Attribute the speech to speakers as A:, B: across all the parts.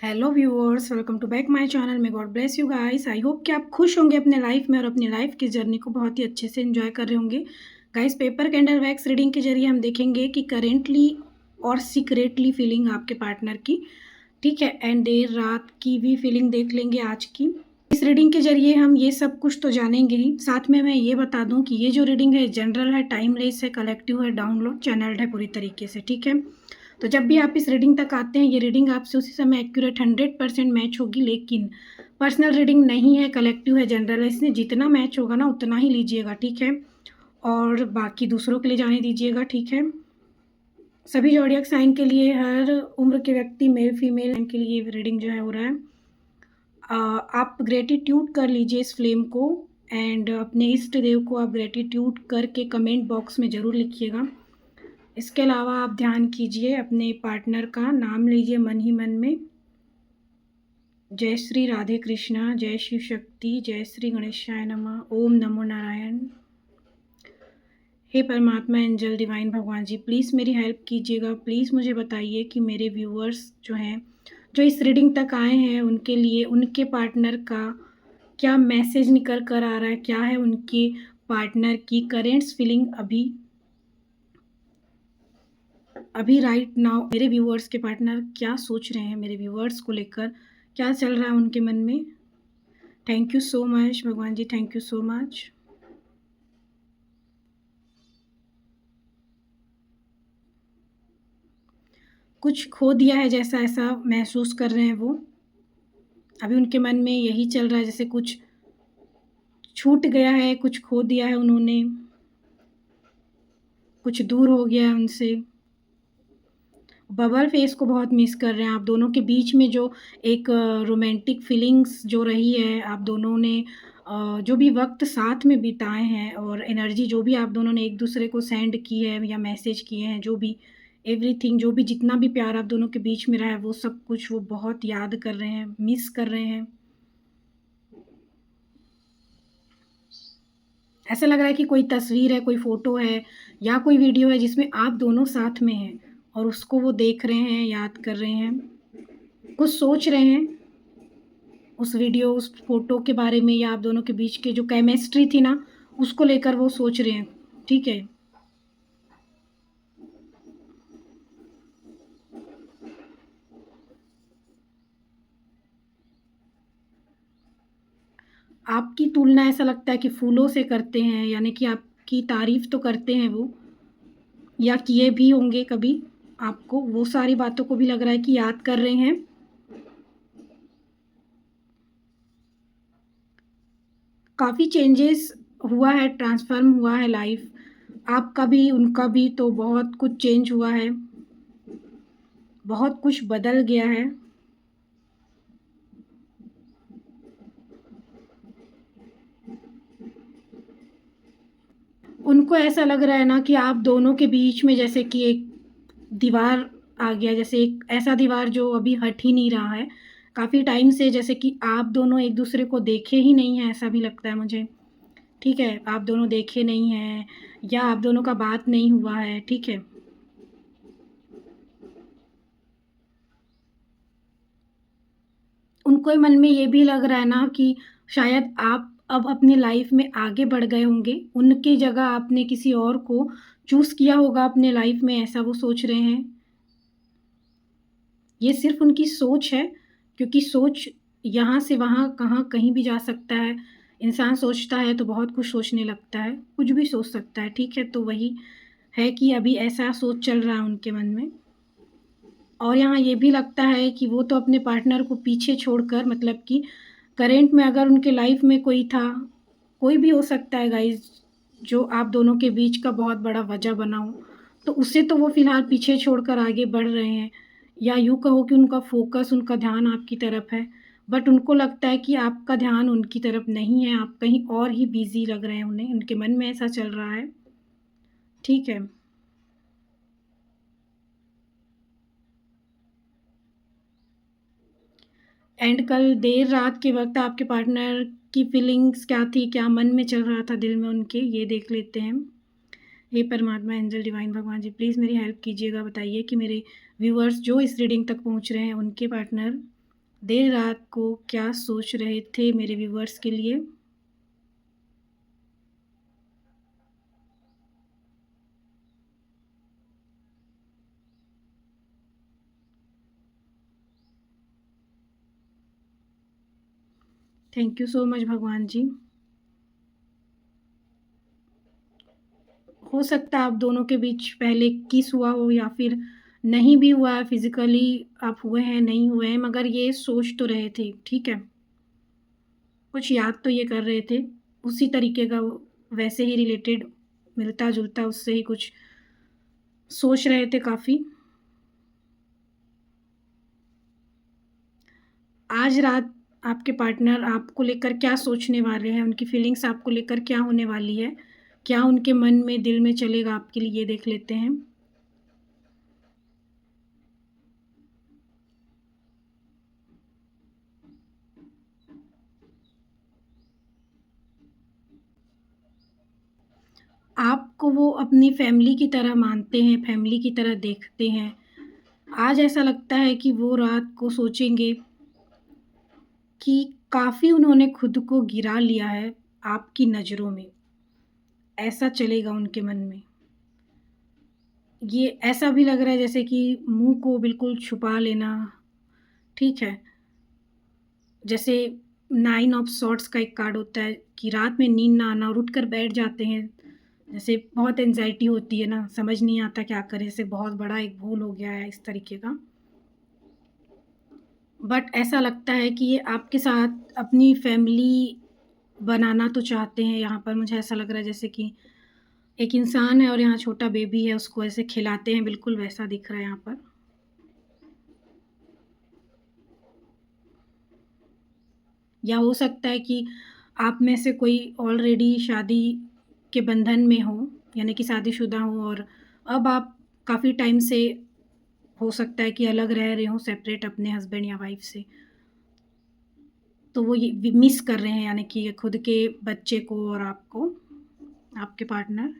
A: Hello viewers, welcome to back my channel. May god bless you guys. I hope कि आप खुश होंगे अपने लाइफ में और अपनी लाइफ की जर्नी को बहुत ही अच्छे से एंजॉय कर रहे होंगे। Guys, paper candle wax reading के जरिए हम देखेंगे कि करेंटली और सीक्रेटली फीलिंग आपके पार्टनर की, ठीक है, एंड देर रात की भी फीलिंग देख लेंगे आज की। इस रीडिंग के जरिए हम ये सब कुछ तो जानेंगे ही, साथ में मैं ये बता दूं कि ये जो रीडिंग है जनरल है, टाइमलेस है, कलेक्टिव है, डाउनलोड चैनल्ड है पूरी तरीके से, ठीक है। तो जब भी आप इस रीडिंग तक आते हैं, ये रीडिंग आपसे उसी समय एक्यूरेट 100% मैच होगी, लेकिन पर्सनल रीडिंग नहीं है, कलेक्टिव है, जनरल है, इसमें जितना मैच होगा ना उतना ही लीजिएगा, ठीक है, और बाकी दूसरों के लिए जाने दीजिएगा, ठीक है। सभी ज़ोडिएक साइन के लिए, हर उम्र के व्यक्ति, मेल फीमेल के लिए रीडिंग जो है हो रहा है। आप ग्रेटिट्यूड कर लीजिए इस फ्लेम को, एंड अपने इष्ट देव को आप ग्रेटिट्यूड करके कमेंट बॉक्स में ज़रूर लिखिएगा। इसके अलावा आप ध्यान कीजिए, अपने पार्टनर का नाम लीजिए मन ही मन में। जय श्री राधे कृष्णा, जय शिव शक्ति, जय श्री गणेशाय नमः, ओम नमो नारायण। हे परमात्मा, एंजल, डिवाइन भगवान जी, प्लीज़ मेरी हेल्प कीजिएगा। प्लीज़ मुझे बताइए कि मेरे व्यूअर्स जो हैं, जो इस रीडिंग तक आए हैं, उनके लिए उनके पार्टनर का क्या मैसेज निकल कर आ रहा है, क्या है उनके पार्टनर की करेंट्स फीलिंग अभी राइट नाउ। मेरे व्यूअर्स के पार्टनर क्या सोच रहे हैं, मेरे व्यूअर्स को लेकर क्या चल रहा है उनके मन में। थैंक यू सो मच भगवान जी, थैंक यू सो मच। कुछ खो दिया है जैसा ऐसा महसूस कर रहे हैं वो। अभी उनके मन में यही चल रहा है, जैसे कुछ छूट गया है, कुछ खो दिया है उन्होंने, कुछ दूर हो गया है उनसे। बबल फेस को बहुत मिस कर रहे हैं। आप दोनों के बीच में जो एक रोमांटिक फीलिंग्स जो रही है, आप दोनों ने जो भी वक्त साथ में बिताए हैं और एनर्जी जो भी आप दोनों ने एक दूसरे को सेंड की है या मैसेज किए हैं, जो भी एवरीथिंग, जो भी जितना भी प्यार आप दोनों के बीच में रहा है, वो सब कुछ वो बहुत याद कर रहे हैं, मिस कर रहे हैं। ऐसा लग रहा है कि कोई तस्वीर है, कोई फ़ोटो है या कोई वीडियो है जिसमें आप दोनों साथ में हैं और उसको वो देख रहे हैं, याद कर रहे हैं, कुछ सोच रहे हैं उस वीडियो, उस फ़ोटो के बारे में, या आप दोनों के बीच के जो केमिस्ट्री थी ना, उसको लेकर वो सोच रहे हैं, ठीक है। आपकी तुलना ऐसा लगता है कि फूलों से करते हैं, यानी कि आपकी तारीफ़ तो करते हैं वो, या किए भी होंगे कभी आपको, वो सारी बातों को भी लग रहा है कि याद कर रहे हैं। काफ़ी चेंजेस हुआ है, ट्रांसफ़ॉर्म हुआ है लाइफ़ आपका भी, उनका भी, तो बहुत कुछ चेंज हुआ है, बहुत कुछ बदल गया है। उनको ऐसा लग रहा है ना कि आप दोनों के बीच में जैसे कि एक दीवार आ गया, जैसे एक ऐसा दीवार जो अभी हट ही नहीं रहा है काफ़ी टाइम से, जैसे कि आप दोनों एक दूसरे को देखे ही नहीं हैं, ऐसा भी लगता है मुझे, ठीक है। आप दोनों देखे नहीं हैं या आप दोनों का बात नहीं हुआ है, ठीक है। उनको मन में ये भी लग रहा है ना कि शायद आप अब अपनी लाइफ में आगे बढ़ गए होंगे, उनकी जगह आपने किसी और को चूज़ किया होगा अपने लाइफ में, ऐसा वो सोच रहे हैं। ये सिर्फ़ उनकी सोच है, क्योंकि सोच यहाँ से वहाँ कहाँ कहीं भी जा सकता है। इंसान सोचता है तो बहुत कुछ सोचने लगता है, कुछ भी सोच सकता है, ठीक है। तो वही है कि अभी ऐसा सोच चल रहा है उनके मन में। और यहाँ ये भी लगता है कि वो तो अपने पार्टनर को पीछे छोड़कर, मतलब कि करंट में अगर उनके लाइफ में कोई था, कोई भी हो सकता है गाइज़, जो आप दोनों के बीच का बहुत बड़ा वजह बना हो, तो उसे तो वो फ़िलहाल पीछे छोड़कर आगे बढ़ रहे हैं, या यूँ कहो कि उनका फ़ोकस, उनका ध्यान आपकी तरफ है। बट उनको लगता है कि आपका ध्यान उनकी तरफ नहीं है, आप कहीं और ही बिज़ी लग रहे हैं उन्हें, उनके मन में ऐसा चल रहा है, ठीक है। एंड कल देर रात के वक़्त आपके पार्टनर की फीलिंग्स क्या थी? क्या मन में चल रहा था दिल में उनके? ये देख लेते हैं। हे परमात्मा, एंजल, डिवाइन भगवान जी, प्लीज़ मेरी हेल्प कीजिएगा। बताइए कि मेरे व्यूअर्स जो इस रीडिंग तक पहुँच रहे हैं, उनके पार्टनर देर रात को क्या सोच रहे थे मेरे व्यूवर्स के लिए? थैंक यू सो मच भगवान जी। हो सकता है आप दोनों के बीच पहले किस हुआ हो या फिर नहीं भी हुआ है, फिज़िकली आप हुए हैं, नहीं हुए हैं, मगर ये सोच तो रहे थे, ठीक है? कुछ याद तो ये कर रहे थे, उसी तरीके का वैसे ही रिलेटेड मिलता-जुलता उससे ही कुछ सोच रहे थे काफ़ी। आज रात आपके पार्टनर आपको लेकर क्या सोचने वाले हैं? उनकी फीलिंग्स आपको लेकर क्या होने वाली है? क्या उनके मन में, दिल में चलेगा आपके लिए, ये देख लेते हैं। आपको वो अपनी फैमिली की तरह मानते हैं, फैमिली की तरह देखते हैं। आज ऐसा लगता है कि वो रात को सोचेंगे कि काफ़ी उन्होंने खुद को गिरा लिया है आपकी नज़रों में, ऐसा चलेगा उनके मन में। ये ऐसा भी लग रहा है जैसे कि मुँह को बिल्कुल छुपा लेना, ठीक है? जैसे 9 ऑफ सॉर्ड्स का एक कार्ड होता है कि रात में नींद ना आना और उठकर बैठ जाते हैं। जैसे बहुत एंग्ज़ायटी होती है ना, समझ नहीं आता क्या करें, जैसे बहुत बड़ा एक भूल हो गया है, इस तरीके का। बट ऐसा लगता है कि ये आपके साथ अपनी फैमिली बनाना तो चाहते हैं। यहाँ पर मुझे ऐसा लग रहा है जैसे कि एक इंसान है और यहाँ छोटा बेबी है, उसको ऐसे खिलाते हैं, बिल्कुल वैसा दिख रहा है यहाँ पर। या हो सकता है कि आप में से कोई ऑलरेडी शादी के बंधन में हो, यानी कि शादीशुदा हो और अब आप काफ़ी टाइम से हो सकता है कि अलग रह रहे हों, सेपरेट अपने हस्बैंड या वाइफ़ से। तो वो ये मिस कर रहे हैं, यानी कि खुद के बच्चे को और आपको, आपके पार्टनर।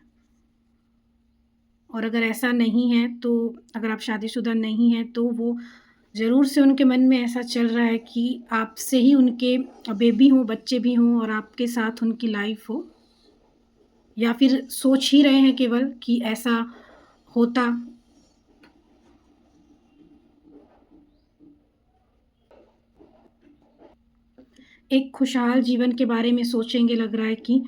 A: और अगर ऐसा नहीं है तो, अगर आप शादीशुदा नहीं हैं तो वो ज़रूर से उनके मन में ऐसा चल रहा है कि आपसे ही उनके बेबी हों, बच्चे भी हों और आपके साथ उनकी लाइफ़ हो, या फिर सोच ही रहे हैं केवल कि ऐसा होता। एक खुशहाल जीवन के बारे में सोचेंगे, लग रहा है कि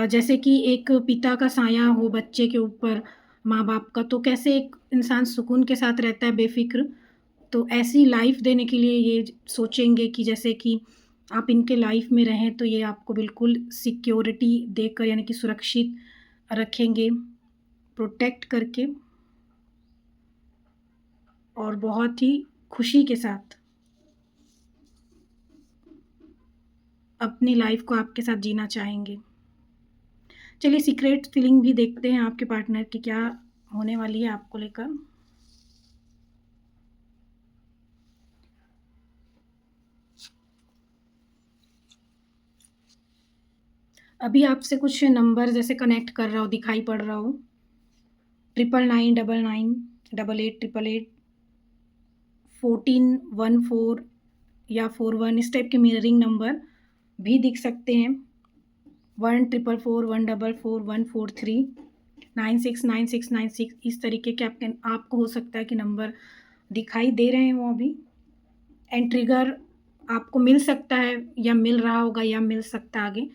A: जैसे कि एक पिता का साया हो बच्चे के ऊपर, माँ-बाप का, तो कैसे एक इंसान सुकून के साथ रहता है बेफ़िक्र। तो ऐसी लाइफ़ देने के लिए ये सोचेंगे कि जैसे कि आप इनके लाइफ़ में रहें, तो ये आपको बिल्कुल सिक्योरिटी देकर, यानी कि सुरक्षित रखेंगे, प्रोटेक्ट करके और बहुत ही खुशी के साथ अपनी लाइफ़ को आपके साथ जीना चाहेंगे। चलिए सीक्रेट फीलिंग भी देखते हैं आपके पार्टनर की क्या होने वाली है आपको लेकर। अभी आपसे कुछ नंबर जैसे कनेक्ट कर रहा हो, दिखाई पड़ रहा हो, 9999 8888 1414 या 41, इस टाइप के मिररिंग नंबर भी दिख सकते हैं। 1444 144 143 969696, इस तरीके के आपके आपको हो सकता है कि नंबर दिखाई दे रहे हों अभी। एंड ट्रिगर आपको मिल सकता है या मिल रहा होगा या मिल सकता है आगे।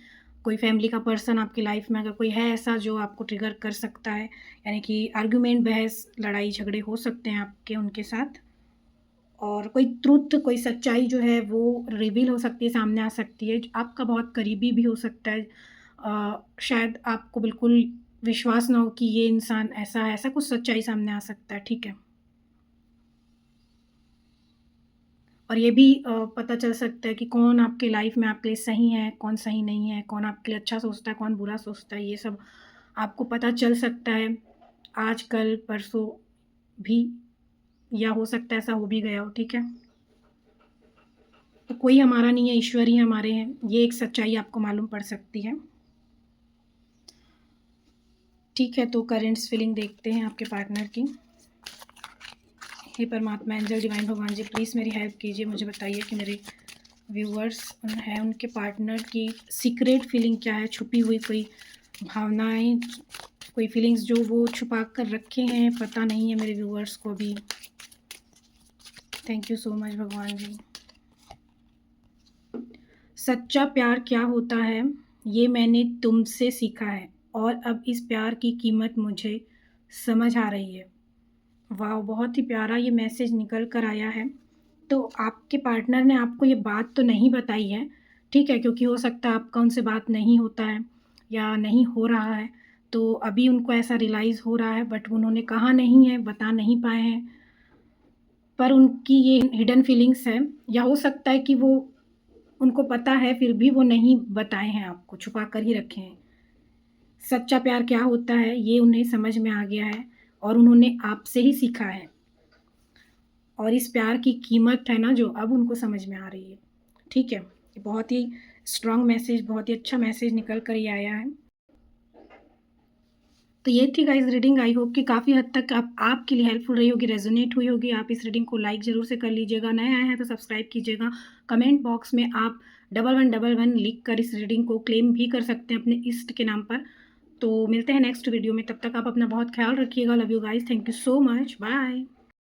A: कोई फैमिली का पर्सन आपकी लाइफ़ में अगर कोई है ऐसा जो आपको ट्रिगर कर सकता है, यानी कि आर्गुमेंट, बहस, लड़ाई झगड़े हो सकते हैं आपके उनके साथ। और कोई ट्रुथ, कोई सच्चाई जो है वो रिवील हो सकती है, सामने आ सकती है। आपका बहुत करीबी भी हो सकता है। शायद आपको बिल्कुल विश्वास ना हो कि ये इंसान ऐसा है, ऐसा कुछ सच्चाई सामने आ सकता है, ठीक है? और ये भी पता चल सकता है कि कौन आपके लाइफ में आपके लिए सही है, कौन सही नहीं है, कौन आपके लिए अच्छा सोचता है, कौन बुरा सोचता है, ये सब आपको पता चल सकता है आज, कल, परसों भी, या हो सकता है ऐसा हो भी गया हो, ठीक है? तो कोई हमारा नहीं है, ईश्वर ही हमारे हैं, ये एक सच्चाई आपको मालूम पड़ सकती है। ठीक है, तो करेंट्स फीलिंग देखते हैं आपके पार्टनर की। हे परमात्मा, एंजल, डिवाइन भगवान जी, प्लीज़ मेरी हेल्प कीजिए। मुझे बताइए कि मेरे व्यूअर्स हैं, उनके पार्टनर की सीक्रेट फीलिंग क्या है, छुपी हुई कोई भावनाएँ, कोई फीलिंग्स जो वो छुपा कर रखे हैं, पता नहीं है मेरे व्यूअर्स को भी। थैंक यू सो मच भगवान जी। सच्चा प्यार क्या होता है, ये मैंने तुमसे सीखा है और अब इस प्यार की कीमत मुझे समझ आ रही है। वाह! बहुत ही प्यारा ये मैसेज निकल कर आया है। तो आपके पार्टनर ने आपको ये बात तो नहीं बताई है, ठीक है? क्योंकि हो सकता है आपका उनसे बात नहीं होता है या नहीं हो रहा है, तो अभी उनको ऐसा रियलाइज़ हो रहा है, बट उन्होंने कहा नहीं है, बता नहीं पाए हैं। पर उनकी ये हिडन फीलिंग्स है, या हो सकता है कि वो उनको पता है फिर भी वो नहीं बताए हैं आपको, छुपा कर ही रखे हैं। सच्चा प्यार क्या होता है ये उन्हें समझ में आ गया है और उन्होंने आपसे ही सीखा है, और इस प्यार की कीमत है ना जो अब उनको समझ में आ रही है। ठीक है? ये बहुत ही स्ट्रॉन्ग मैसेज, बहुत ही अच्छा मैसेज निकल कर ये आया है। तो ये थी गाइज़ रीडिंग। आई होप कि काफ़ी हद तक आपके लिए हेल्पफुल रही होगी, रेज़ोनेट हुई होगी। आप इस रीडिंग को लाइक ज़रूर से कर लीजिएगा, नए आए हैं तो सब्सक्राइब कीजिएगा। कमेंट बॉक्स में आप 1111 लिख कर इस रीडिंग को क्लेम भी कर सकते हैं अपने इष्ट के नाम पर। तो मिलते हैं नेक्स्ट वीडियो में, तब तक आप अपना बहुत ख्याल रखिएगा। Love you guys, thank you so much, bye.